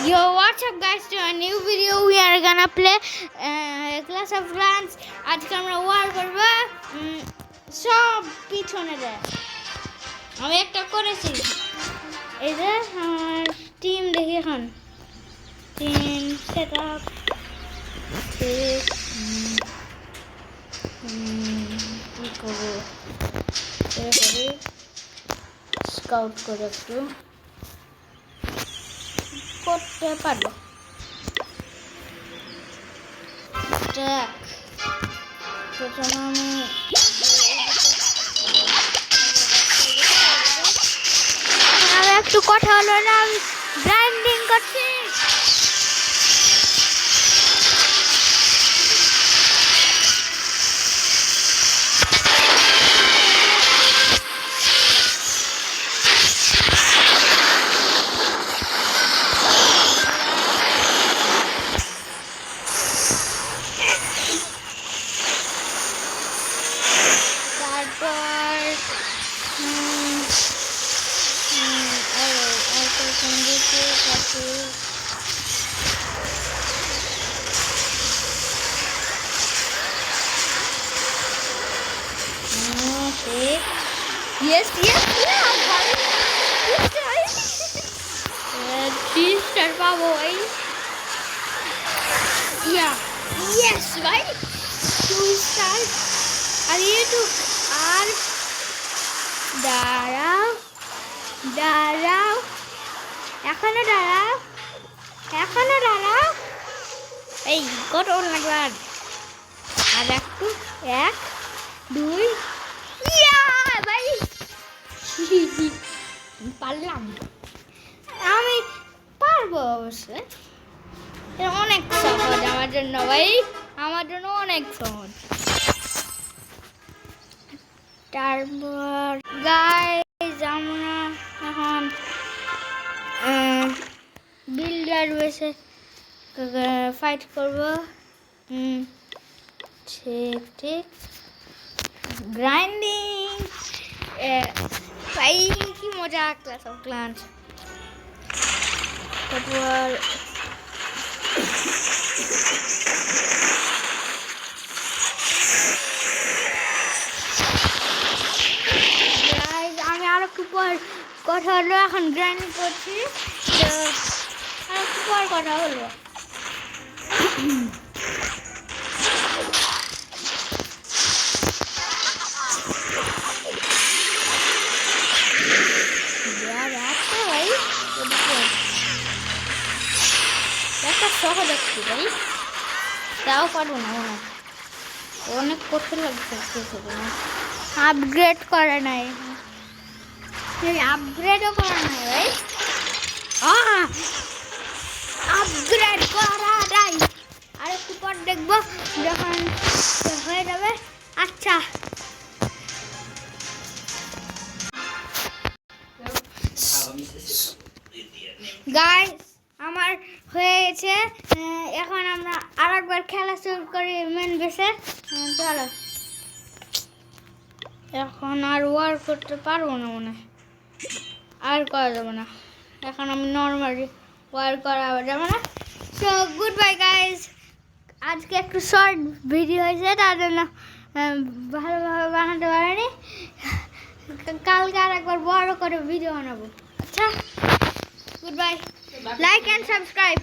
Yo, what's up guys, to a new video we are gonna play Clash of Clans. আজকে আমরা war করব সব পিছনে দেয় আমি একটা করেছি এই যে আমার টিম দেখি এখন টিম সেটআপ ঠিক কি করবো এরপরে স্কাউট করে একটু করতে পারবো ট্র্যাক প্রথমে আমি একটু কথা হলো না আমি গ্রাইন্ডিং করছি Yes, T-star boy. Yeah, yes, right? 2 stars. Are you to R? Darao. এখনো দাঁড়াও এই কত লাগবার আর একটু 1 2 ভাই পারলাম আমি পারবো অবশ্যই এটা অনেক সহজ আমার জন্য ভাই আমার জন্য অনেক সহজ তারপর গাইস আমরা এখন বিল্ডার বেসে ফাইট করবো ঠিক গ্রাইন্ডিং ভাই কি মজা ক্লাস অফ ক্লান্স তারপর আমি আর একটু পর কথা হলো এখন গ্রাইন্ডিং করছি আর একটু পর কথা হলো সহজ একটু ভাই তাও পারবো না অনেক কঠিন লাগছে আপগ্রেড করে নাই আপগ্রেডও করা নাই ভাই আপগ্রেড করা নাই আর একটু পর দেখবো যখন হয়ে যাবে আচ্ছা গাইস আমার হয়ে গেছে এখন আমরা আরেকবার খেলা শুরু করি মেন বেসে চলো এখন আর ওয়ার করতে পারবো না মনে আর করা যাবে না এখন আমি নর্মালি ওয়ার করা যাবে না সো গুড বাই গাইজ আজকে একটু শর্ট ভিডিও হয়েছে তার জন্য ভালোভাবে বানাতে পারিনি কালকে আর একবার বড় করে ভিডিও বানাবো আচ্ছা good bye like and subscribe